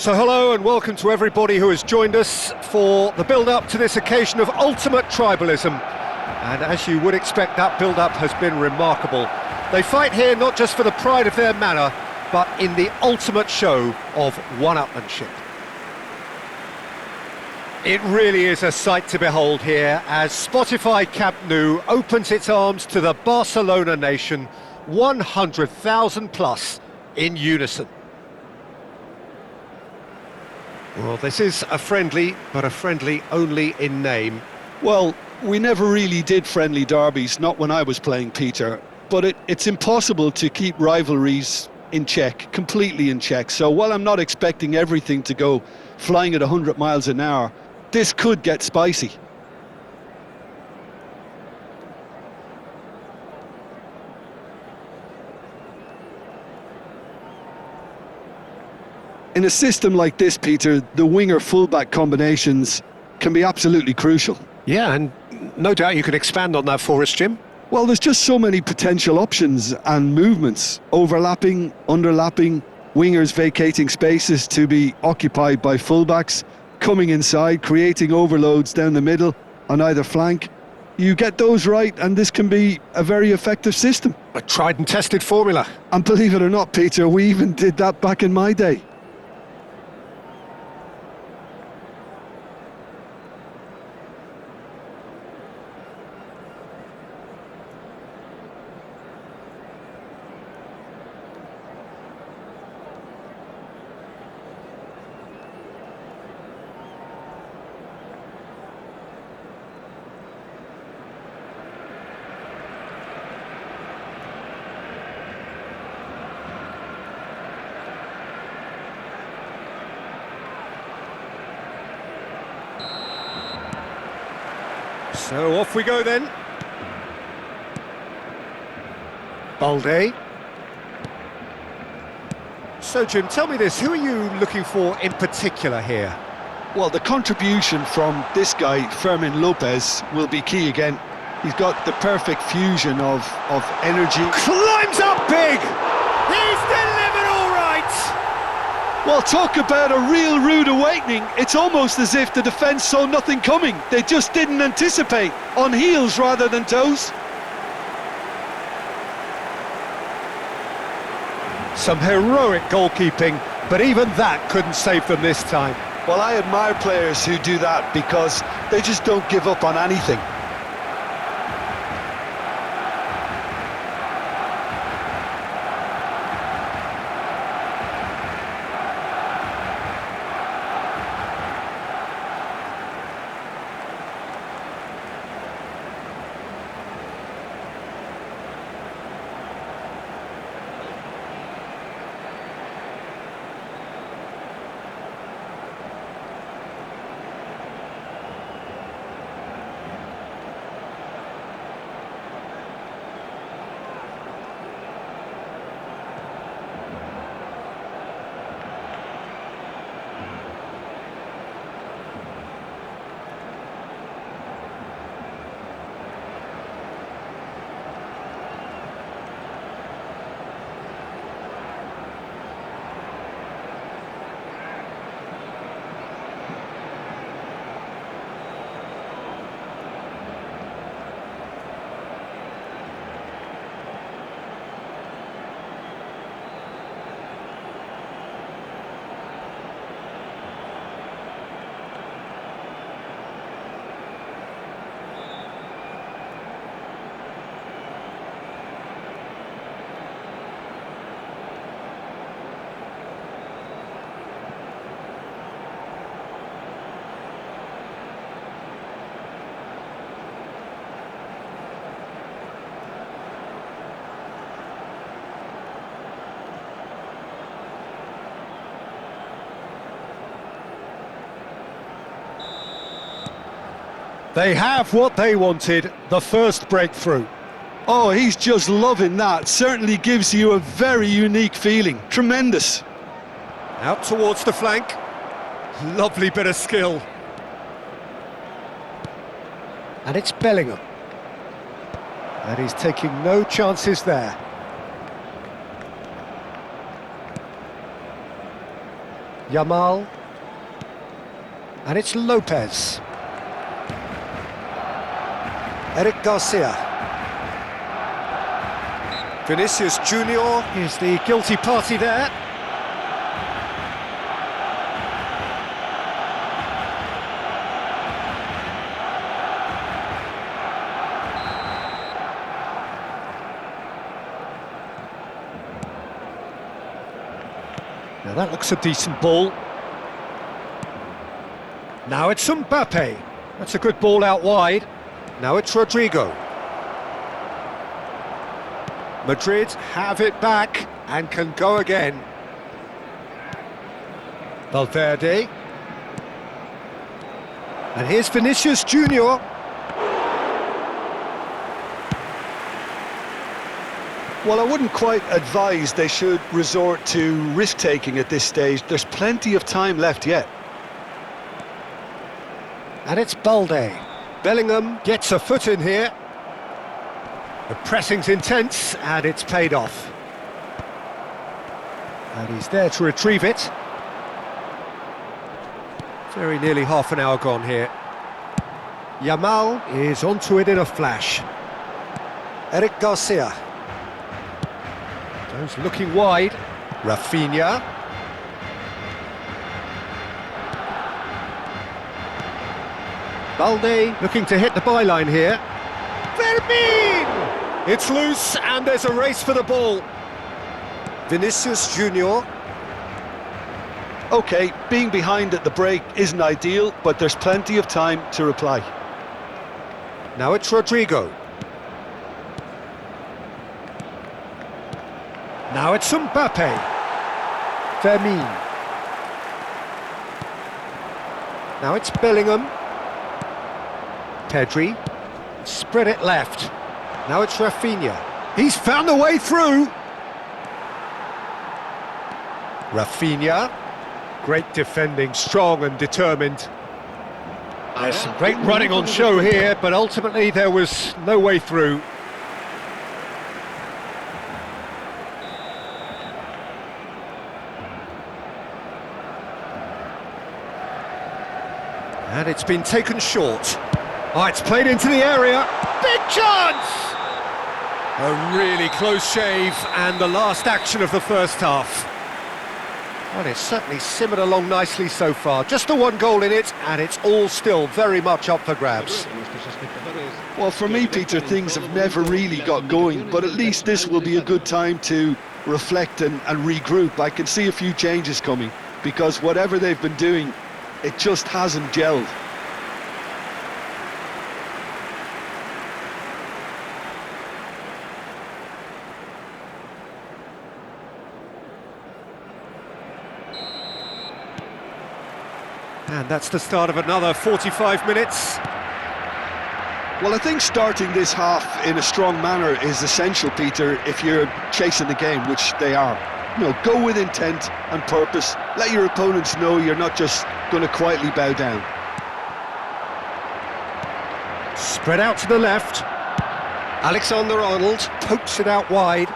So hello and welcome to everybody who has joined us for the build-up to this occasion of ultimate tribalism. And as you would expect, that build-up has been remarkable. They fight here not just for the pride of their manor, but in the ultimate show of one-upmanship. It really is a sight to behold here as Spotify Camp Nou opens its arms to the Barcelona nation, 100,000 plus in unison. Well, this is a friendly, but a friendly only in name. Well, we never really did friendly derbies, not when I was playing, Peter. But it's impossible to keep rivalries in check, completely in check. So while I'm not expecting everything to go flying at 100 miles an hour, this could get spicy. In a system like this, Peter, the winger-fullback combinations can be absolutely crucial. Yeah, and no doubt you could expand on that for us, Jim. Well, there's just so many potential options and movements. Overlapping, underlapping, wingers vacating spaces to be occupied by fullbacks, coming inside, creating overloads down the middle on either flank. You get those right, and this can be a very effective system. A tried and tested formula. And believe it or not, Peter, we even did that back in my day. So off we go then. Balde. So Jim, tell me this, who are you looking for in particular here? Well, the contribution from this guy, Fermin Lopez, will be key again. He's got the perfect fusion of energy. Climbs up big! He's delivered all right! Well, talk about a real rude awakening. It's almost as if the defence saw nothing coming. They just didn't anticipate, on heels rather than toes. Some heroic goalkeeping, but even that couldn't save them this time. Well, I admire players who do that because they just don't give up on anything. They have what they wanted, the first breakthrough. Oh, he's just loving that. Certainly gives you a very unique feeling. Tremendous. Out towards the flank. Lovely bit of skill. And it's Bellingham. And he's taking no chances there. Yamal. And it's Lopez. Eric Garcia. Vinicius Jr. is the guilty party there. Now that looks a decent ball. Now it's Mbappe. That's a good ball out wide. Now it's Rodrigo. Madrid have it back and can go again. Valverde. And here's Vinicius Jr. Well, I wouldn't quite advise they should resort to risk-taking at this stage. There's plenty of time left yet. And it's Balde. Bellingham gets a foot in here. The pressing's intense, and it's paid off. And he's there to retrieve it. Very nearly half an hour gone here. Yamal is onto it in a flash. Eric Garcia. Those looking wide. Raphinha. Balde looking to hit the byline here. Fermin! It's loose and there's a race for the ball. Vinicius Jr. OK, being behind at the break isn't ideal, but there's plenty of time to reply. Now it's Rodrigo. Now it's Mbappe. Fermin. Now it's Bellingham. Pedri. Spread it left. Now it's Raphinha. He's found a way through. Raphinha. Great defending, strong and determined. There's some great running on show here, but ultimately there was no way through. And it's been taken short. Oh, it's played into the area. Big chance! A really close shave, and the last action of the first half. Well, it's certainly simmered along nicely so far. Just the one goal in it, and it's all still very much up for grabs. Well, for me, Peter, things have never really got going, but at least this will be a good time to reflect and regroup. I can see a few changes coming, because whatever they've been doing, it just hasn't gelled. And that's the start of another 45 minutes. Well, I think starting this half in a strong manner is essential, Peter, if you're chasing the game, which they are. You know, go with intent and purpose. Let your opponents know you're not just going to quietly bow down. Spread out to the left. Alexander-Arnold pokes it out wide.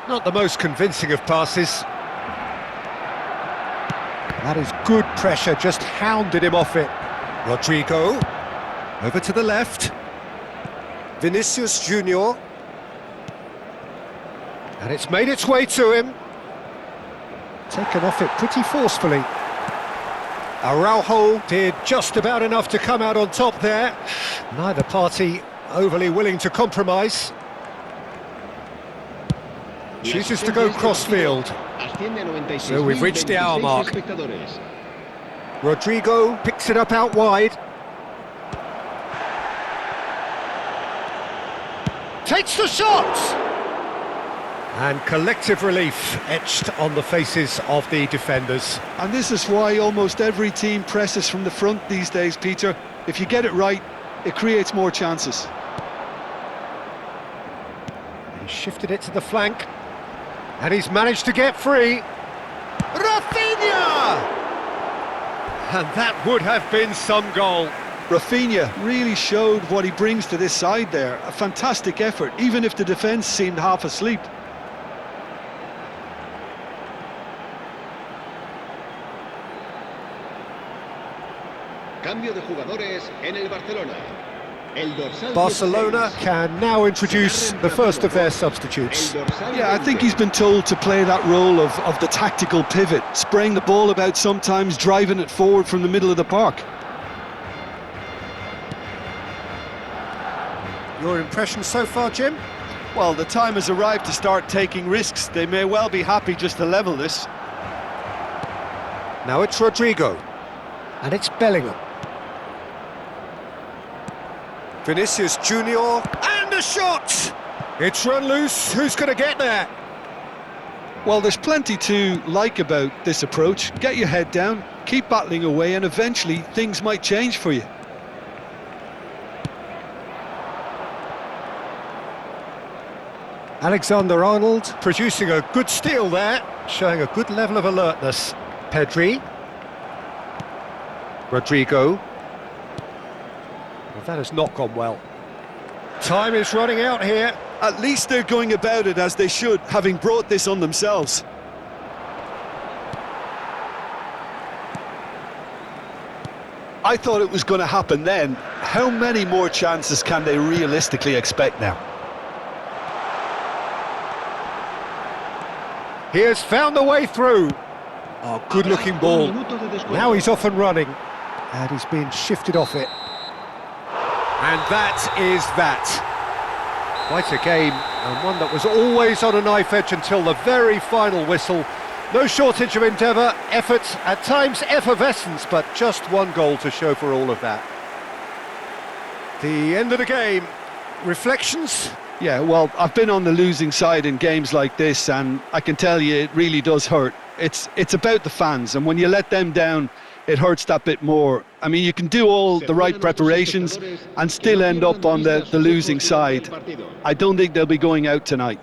Not the most convincing of passes. That is good pressure, just hounded him off it. Rodrigo, over to the left. Vinicius Jr. And it's made its way to him. Taken off it pretty forcefully. Araujo did just about enough to come out on top there. Neither party overly willing to compromise. Chooses to go cross-field. So we've reached the hour mark. Rodrigo picks it up out wide. Takes the shot! And collective relief etched on the faces of the defenders. And this is why almost every team presses from the front these days, Peter. If you get it right, it creates more chances. He shifted it to the flank. And he's managed to get free. Raphinha! And that would have been some goal. Raphinha really showed what he brings to this side there. A fantastic effort, even if the defence seemed half asleep. jugadores en el Barcelona. El dorsal Barcelona 16. can now introduce the first of their substitutes. El dorsal Yeah, I 20. think he's been told to play that role of the tactical pivot, spraying the ball about sometimes, driving it forward from the middle of the park. Your impression so far, Jim? Well, the time has arrived to start taking risks. They may well be happy just to level this. Now it's Rodrigo. And it's Bellingham. Vinicius Jr. And a shot! It's run loose. Who's going to get there? Well, there's plenty to like about this approach. Get your head down, keep battling away, and eventually things might change for you. Alexander-Arnold producing a good steal there, showing a good level of alertness. Pedri. Rodrigo. Well, that has not gone well. Time is running out here. At least they're going about it as they should, having brought this on themselves. I thought it was going to happen then. How many more chances can they realistically expect now? He has found a way through. Oh, good-looking ball. Now he's off and running. And he's being shifted off it. And that is that. Quite a game, and one that was always on a knife edge until the very final whistle. No shortage of endeavour, effort, at times effervescence, but just one goal to show for all of that. The end of the game. Reflections? Yeah, well, I've been on the losing side in games like this, and I can tell you it really does hurt. It's about the fans, and when you let them down, it hurts that bit more. I mean, you can do all the right preparations and still end up on the losing side. I don't think they'll be going out tonight.